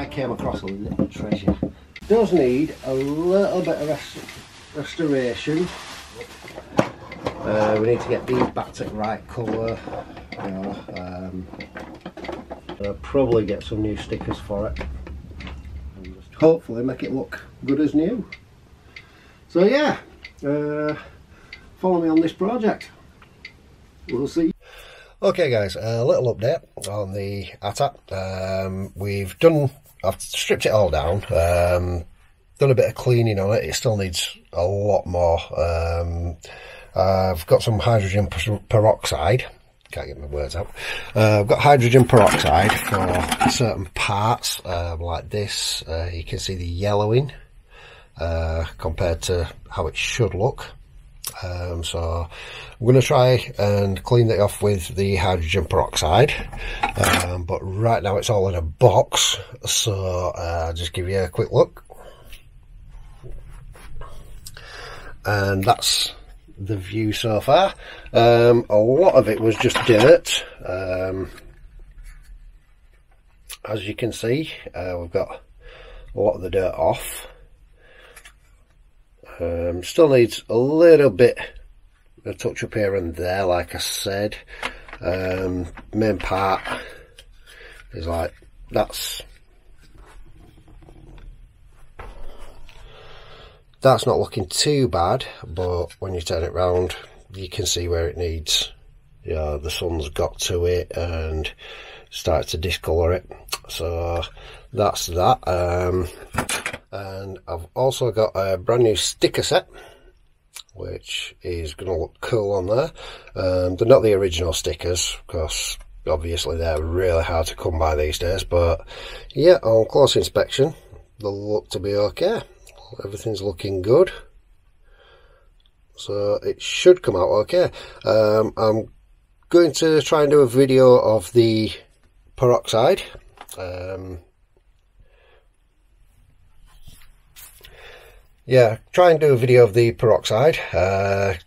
I came across a little treasure. Does need a little bit of restoration. We need to get these back to the right colour. You know, I'll probably get some new stickers for it. And just hopefully make it look good as new. So yeah, follow me on this project. We'll see. Okay guys, a little update on the ATAP. I've stripped it all down, done a bit of cleaning on it. It still needs a lot more. I've got some hydrogen peroxide. Can't get my words out. I've got hydrogen peroxide for certain parts, like this. You can see the yellowing compared to how it should look. So I'm going to try and clean that off with the hydrogen peroxide, but right now it's all in a box, so I'll just give you a quick look. And that's the view so far. A lot of it was just dirt. As you can see, we've got a lot of the dirt off. Still needs a little bit of touch up here and there, like I said. Main part is like, that's not looking too bad, but when you turn it round you can see where it needs, you know, the sun's got to it and started to discolour it. So that's that. And I've also got a brand new sticker set, which is going to look cool on there. They're not the original stickers, because obviously they're really hard to come by these days, but yeah, on close inspection they'll look to be okay. Everything's looking good, so it should come out okay. I'm going to try and do a video of the peroxide. Yeah, try and do a video of the peroxide,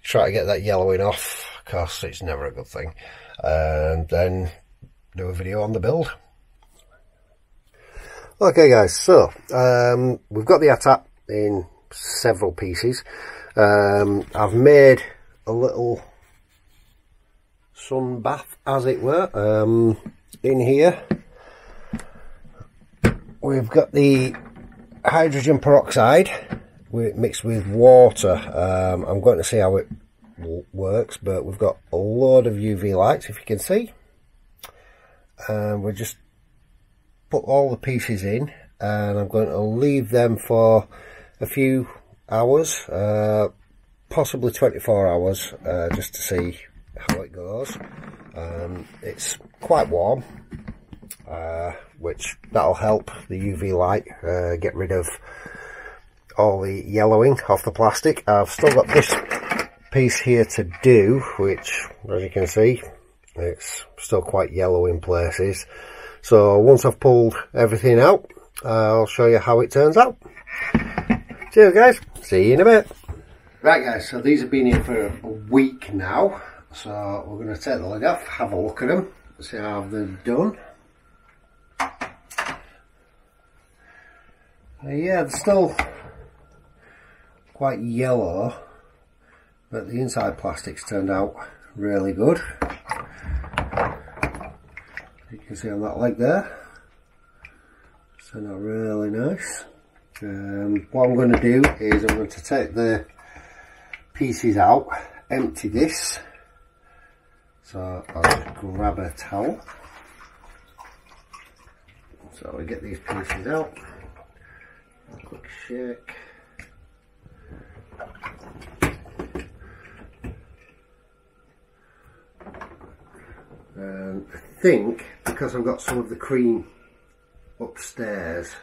try to get that yellowing off, because it's never a good thing, and then do a video on the build. Okay guys, so we've got the ATAP in several pieces. I've made a little sun bath, as it were. In here we've got the hydrogen peroxide mixed with water. I'm going to see how it works, but we've got a load of UV lights, if you can see. We'll just put all the pieces in, and I'm going to leave them for a few hours, possibly 24 hours, just to see how it goes. It's quite warm, which that'll help the UV light get rid of all the yellowing off the plastic. I've still got this piece here to do, which, as you can see, it's still quite yellow in places. So once I've pulled everything out, I'll show you how it turns out. Cheers guys, see you in a bit. Right guys, so these have been here for a week now, so we're going to take the lid off, have a look at them, see how they've done. Yeah, they're still quite yellow, but the inside plastics turned out really good. You can see on that leg there, it's turned out really nice. What I'm going to do is I'm going to take the pieces out, empty this, so I'll just grab a towel. So we get these pieces out, a quick shake. I think because I've got some of the cream upstairs,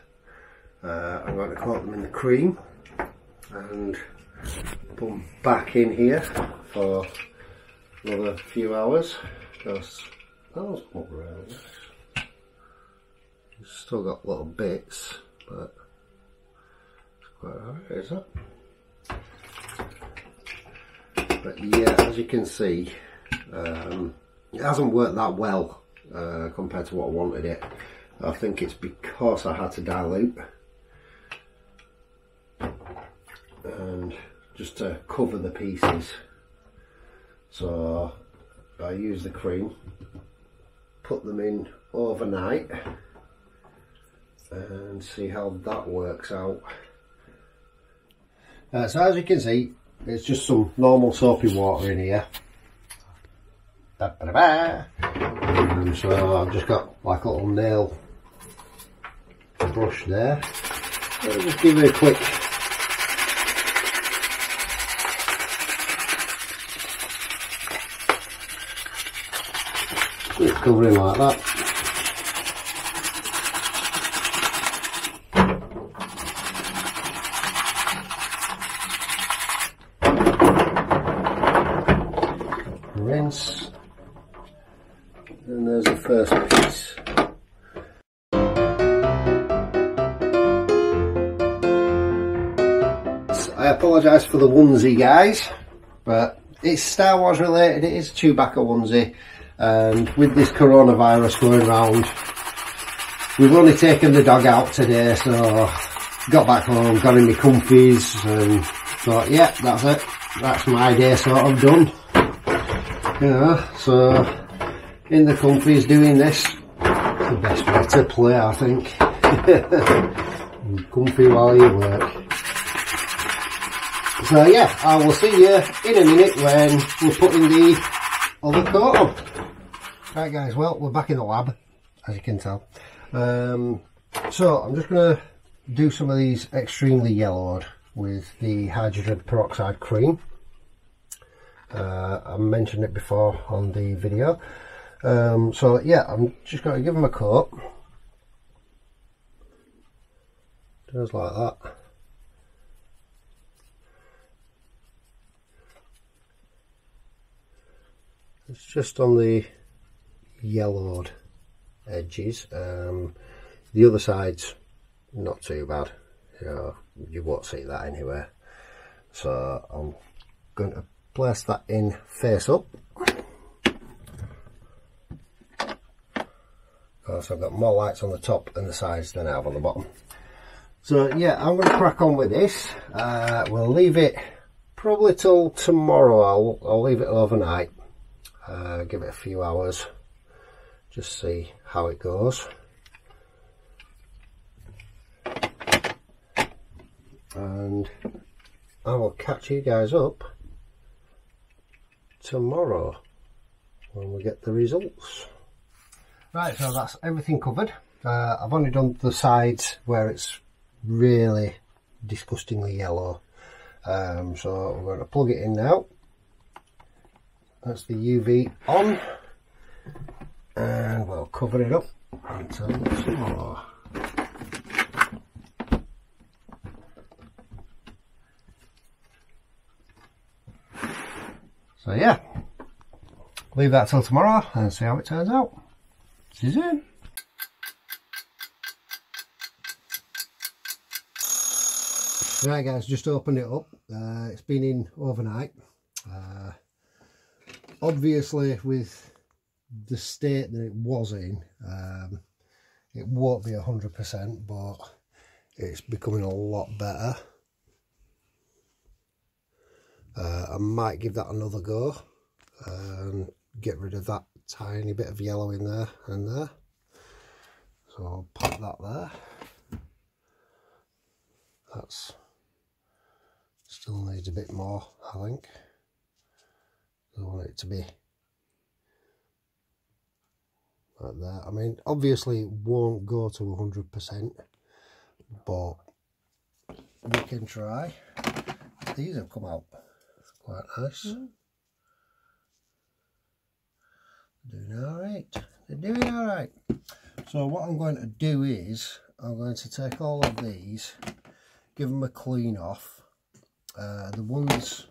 I'm going to coat them in the cream and put them back in here for another few hours, because those look really nice. Still got little bits, but it's quite alright, is it? But yeah, as you can see, it hasn't worked that well compared to what I wanted it. I think it's because I had to dilute, and just to cover the pieces. So I use the cream, put them in overnight, and see how that works out. So as you can see, it's just some normal soapy water in here. So I've just got like a little nail brush there. So I'll just give it a quick covering like that. Rinse, and there's the first piece. I apologise for the onesie, guys, but it's Star Wars related. It is a Chewbacca onesie, and with this coronavirus going around, we've only taken the dog out today, so got back home, got in my comfies, and thought, yeah, that's it, that's my day sort of done. You know, so in the comfies doing this, the best way to play, I think. Comfy while you work. So yeah, I will see you in a minute when we're putting the other coat on. Right guys, well, we're back in the lab, as you can tell. So I'm just going to do some of these extremely yellowed with the hydrogen peroxide cream. I mentioned it before on the video. So yeah, I'm just going to give them a coat. Just like that. It's just on the yellowed edges. The other side's not too bad. You know, you won't see that anywhere. So I'm going to place that in face up. So I've got more lights on the top and the sides than I have on the bottom. So yeah, I'm going to crack on with this. We'll leave it probably till tomorrow. I'll leave it overnight. Give it a few hours. Just see how it goes. And I will catch you guys up tomorrow when we get the results. Right, so that's everything covered. I've only done the sides where it's really disgustingly yellow. So we're going to plug it in now. That's the UV on, and we'll cover it up until tomorrow. So yeah, leave that till tomorrow and see how it turns out. See you soon. Right guys, just opened it up. It's been in overnight. Obviously with the state that it was in, it won't be 100%, but it's becoming a lot better. I might give that another go and get rid of that tiny bit of yellow in there and there. So I'll pop that there. That's still needs a bit more, I think. I want it to be like that. I mean, obviously it won't go to 100%, but we can try. These have come out quite nice. They're doing alright. They're doing alright. So what I'm going to do is, I'm going to take all of these, give them a clean off. The ones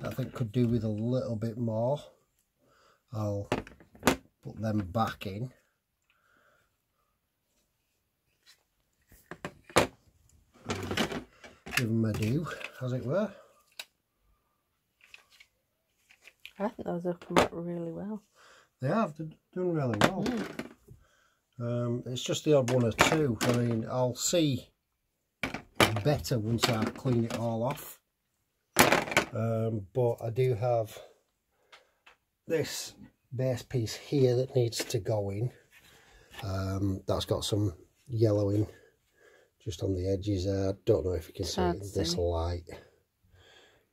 I think could do with a little bit more, I'll put them back in. Give them a do, as it were. I think those have come out really well. They have, they're doing really well. It's just the odd one or two. I mean, I'll see better once I clean it all off. But I do have this base piece here that needs to go in. That's got some yellowing just on the edges there. I don't know if you can see it in this light.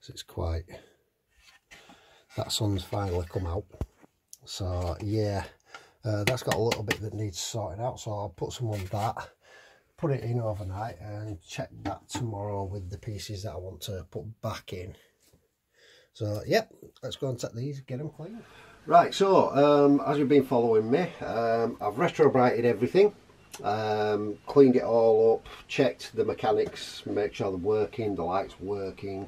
So it's quite... That sun's finally come out. So yeah, that's got a little bit that needs sorting out. So I'll put some of that, put it in overnight and check that tomorrow with the pieces that I want to put back in. So yep, let's go and take these, get them clean. Right, so as you've been following me, I've retro-brighted everything, cleaned it all up, checked the mechanics, make sure they're working, the light's working.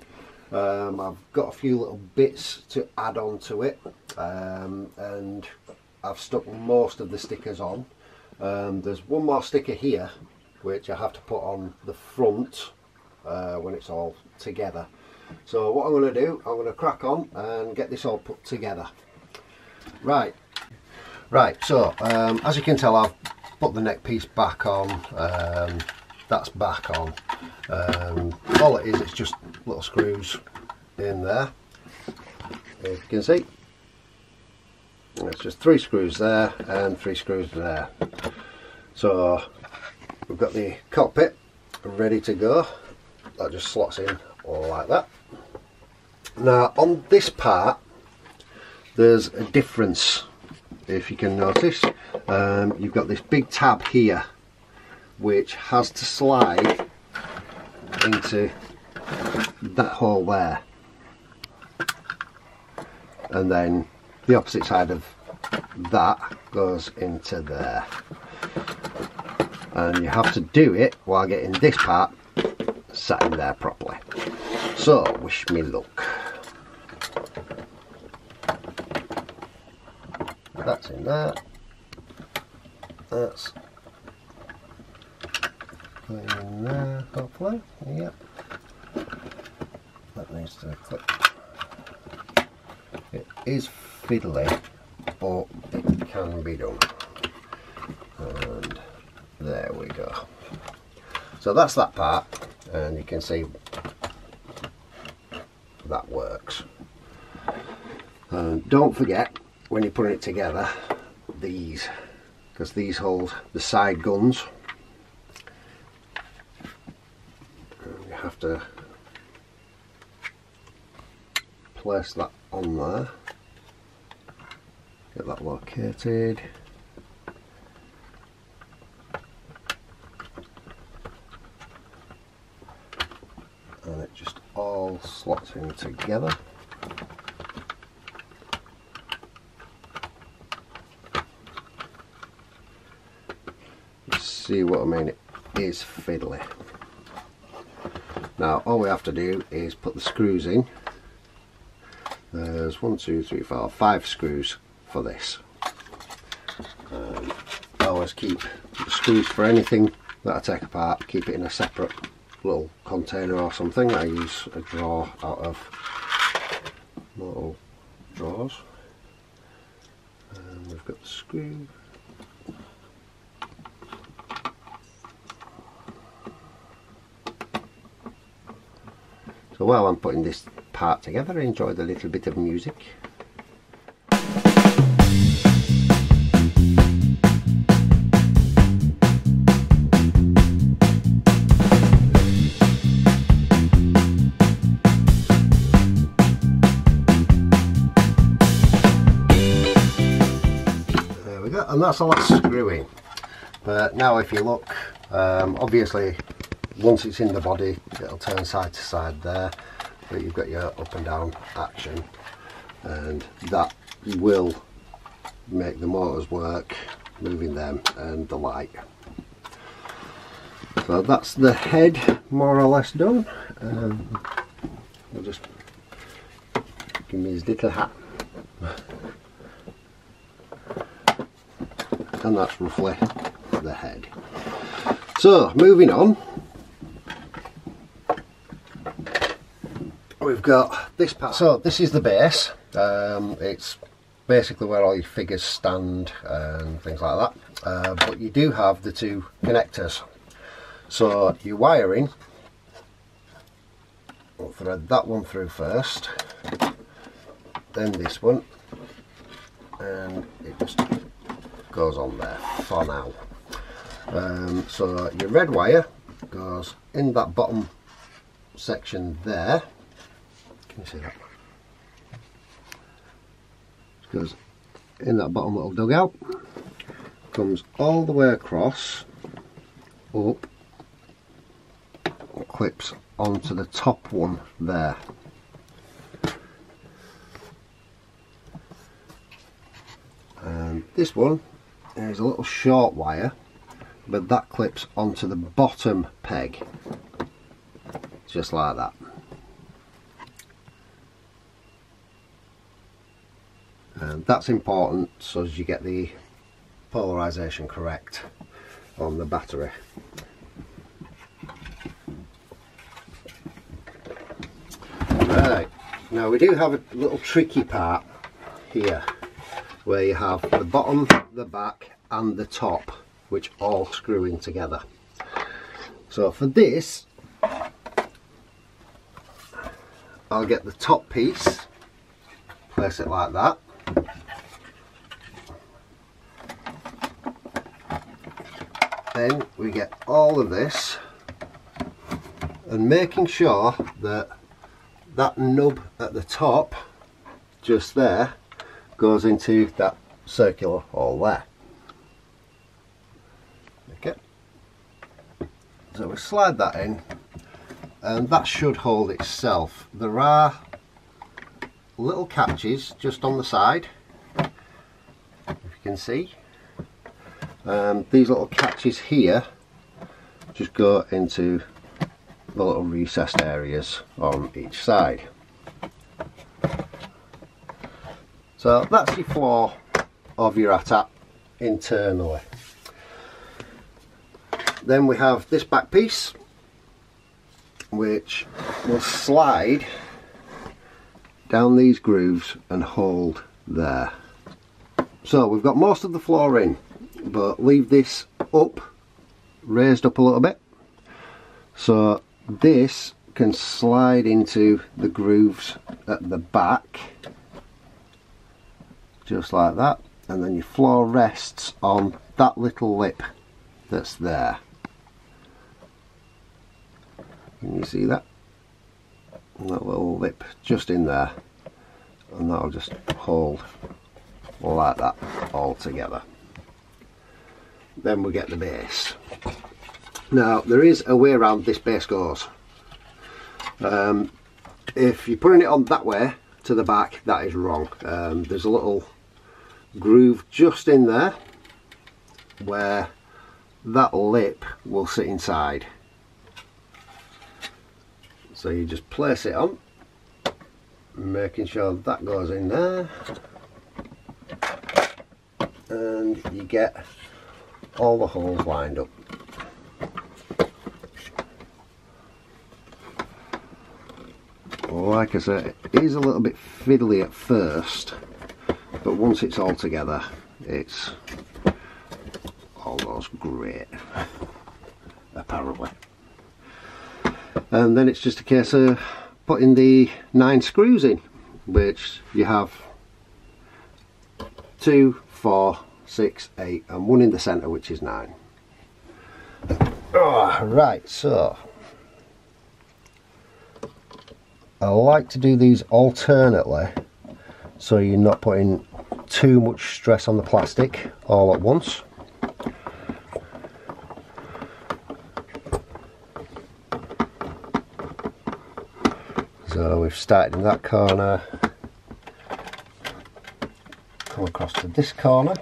I've got a few little bits to add on to it, and I've stuck most of the stickers on. There's one more sticker here which I have to put on the front when it's all together. So what I'm going to do, I'm going to crack on and get this all put together. Right, so as you can tell, I've put the neck piece back on. That's back on. All it is, it's just little screws in there, as you can see. It's just 3 screws there and 3 screws there. So we've got the cockpit ready to go. That just slots in all like that. Now on this part there's a difference, if you can notice. You've got this big tab here which has to slide into that hole there, and then the opposite side of that goes into there, and you have to do it while getting this part sat in there properly. So wish me luck. That's in there, that's in there, hopefully. Yep, that needs to click. It is fiddly, but it can be done. And there we go. So that's that part, and you can see that works. And don't forget, when you're putting it together, these, because these hold the side guns. And you have to place that on there, get that located. And it just all slots in together. See what I mean? It is fiddly. Now all we have to do is put the screws in. There's 1, 2, 3, 4, 5 screws for this. I always keep the screws for anything that I take apart, keep it in a separate little container or something. I use a drawer out of little drawers, and we've got the screw. So while I'm putting this part together, enjoy the little bit of music. There we go, and that's all that's screwing. But now if you look, obviously once it's in the body it'll turn side to side there, but you've got your up and down action, and that will make the motors work, moving them and the light. So that's the head more or less done. We'll just give me his little hat, and that's roughly the head. So moving on, we've got this part. So this is the base. It's basically where all your figures stand and things like that. But you do have the two connectors. So your wiring, we'll thread that one through first, then this one, and it just goes on there for now. So your red wire goes in that bottom section there. Can you see that? It goes in that bottom little dugout, comes all the way across, up, and clips onto the top one there. And this one is a little short wire, but that clips onto the bottom peg, just like that. And that's important so as you get the polarization correct on the battery. Right, now we do have a little tricky part here where you have the bottom, the back and the top, which all screw in together. So for this, I'll get the top piece, place it like that, then we get all of this, and making sure that that nub at the top, just there, goes into that circular hole there. Okay, so we slide that in, and that should hold itself. There are little catches just on the side, if you can see. These little catches here just go into the little recessed areas on each side. So that's your floor of your ATAP internally. Then we have this back piece, which will slide down these grooves and hold there. So we've got most of the floor in, but leave this up, raised up a little bit, so this can slide into the grooves at the back, just like that, and then your floor rests on that little lip that's there. Can you see that? That little lip just in there, and that'll just hold like that all together. Then we get the base. Now there is a way around this base goes. If you're putting it on that way to the back, that is wrong. There's a little groove just in there where that lip will sit inside. So you just place it on, making sure that goes in there, and you get all the holes lined up. Like I said, it is a little bit fiddly at first, but once it's all together, it's almost great, apparently. And then it's just a case of putting the 9 screws in, which you have 2, 4, 6, 8 and one in the centre, which is 9. Right, so I like to do these alternately so you're not putting too much stress on the plastic all at once. So we've started in that corner, come across to this corner.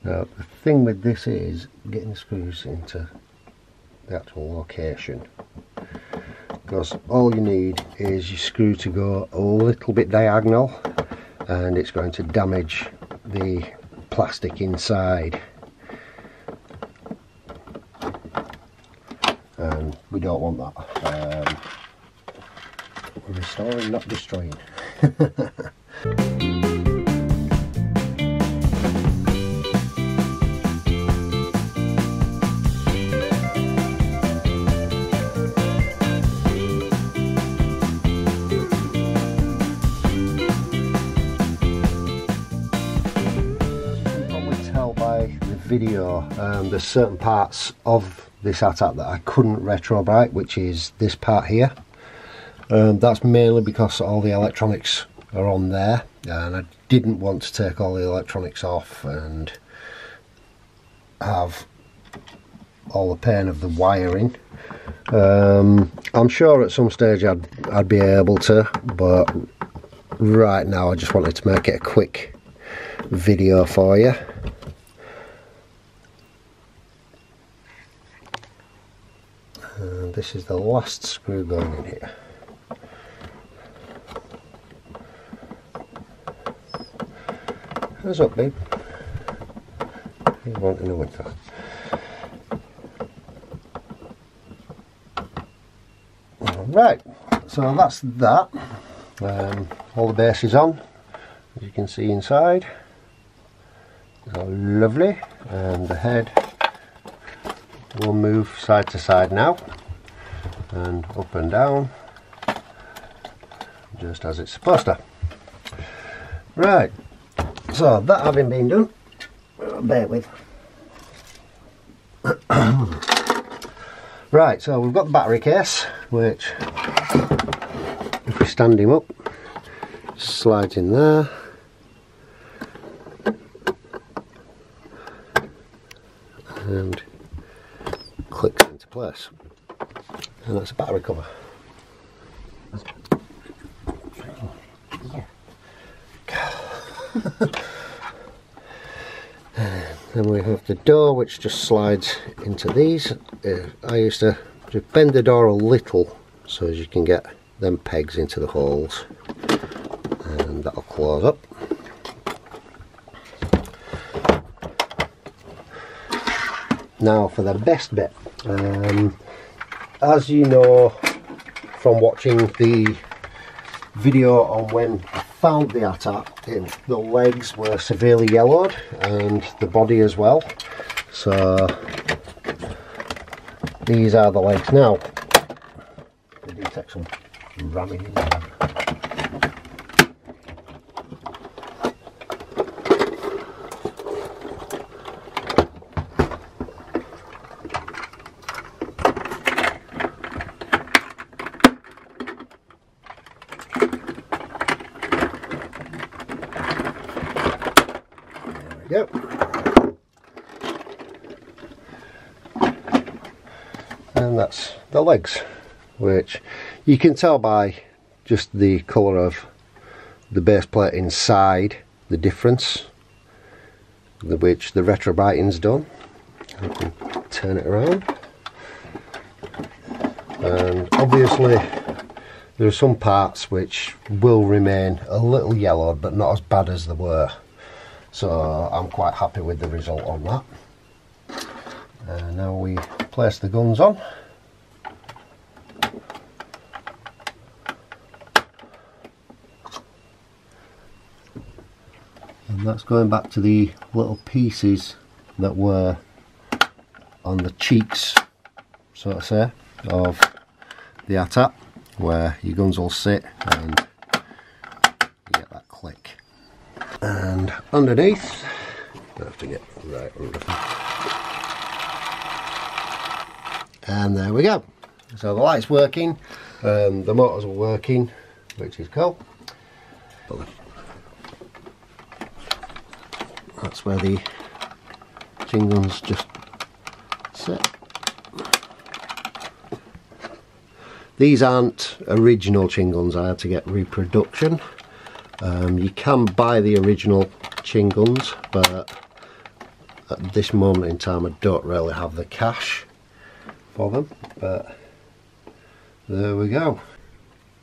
Now the thing with this is getting the screws into the actual location, because all you need is your screw to go a little bit diagonal and it's going to damage the plastic inside, and we don't want that. We're restoring, not destroying. Video, there's certain parts of this ATAP that I couldn't retro bright, which is this part here. That's mainly because all the electronics are on there and I didn't want to take all the electronics off and have all the pain of the wiring. I'm sure at some stage I'd be able to, but right now I just wanted to make it a quick video for you. This is the last screw going in here. How's up, babe? You want in the winter? Right, so that's that. All the base is on, as you can see inside. It's all lovely, and the head will move side to side now, and up and down, just as it's supposed to. Right, so that having been done, bear with. Right, so we've got the battery case, which if we stand him up, slides in there. And clicks into place, and that's a battery cover. Then we have the door, which just slides into these. I used to just bend the door a little so as you can get them pegs into the holes, and that'll close up. Now for the best bit. As you know from watching the video on when I found the ATAP, the legs were severely yellowed and the body as well. So these are the legs now. They do take some ramming in there. Yep. And that's the legs, which you can tell by just the colour of the base plate inside the difference, which the retro brighting's done. I can turn it around, and obviously there are some parts which will remain a little yellowed, but not as bad as they were. So I'm quite happy with the result on that. Now we place the guns on. And that's going back to the little pieces that were on the cheeks, so to say, of the ATAP, where your guns will sit and you get that click. And underneath, I have to get right under. And there we go. So the light's working, the motors are working, which is cool. That's where the chin guns just sit. These aren't original chin guns, I had to get reproduction. You can buy the original chin guns, but at this moment in time I don't really have the cash for them, but there we go.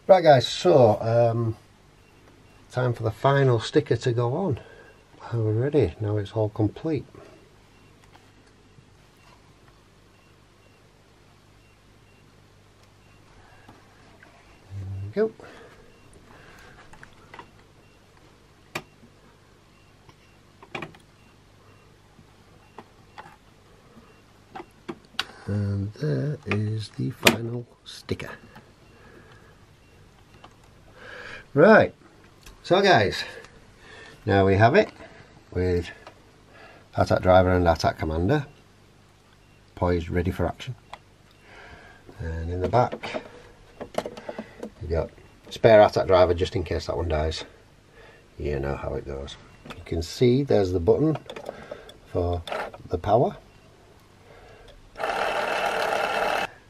Right guys, so time for the final sticker to go on. We're ready, now it's all complete. There we go. And there is the final sticker. Right, so guys, now we have it with attack driver and attack commander poised ready for action. And in the back you got spare attack driver just in case that one dies. You know how it goes. You can see there's the button for the power.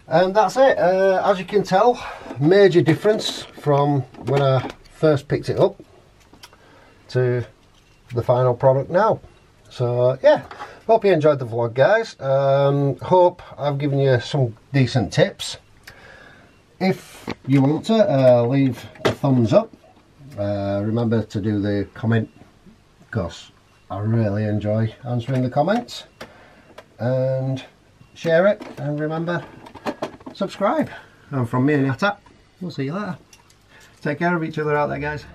And that's it. As you can tell, major difference from when I first picked it up to the final product now. So yeah, hope you enjoyed the vlog guys. Hope I've given you some decent tips. If you want to leave a thumbs up, remember to do the comment, because I really enjoy answering the comments, and share it, and remember, subscribe. And from me and Attack, we'll see you later. Take care of each other out there guys.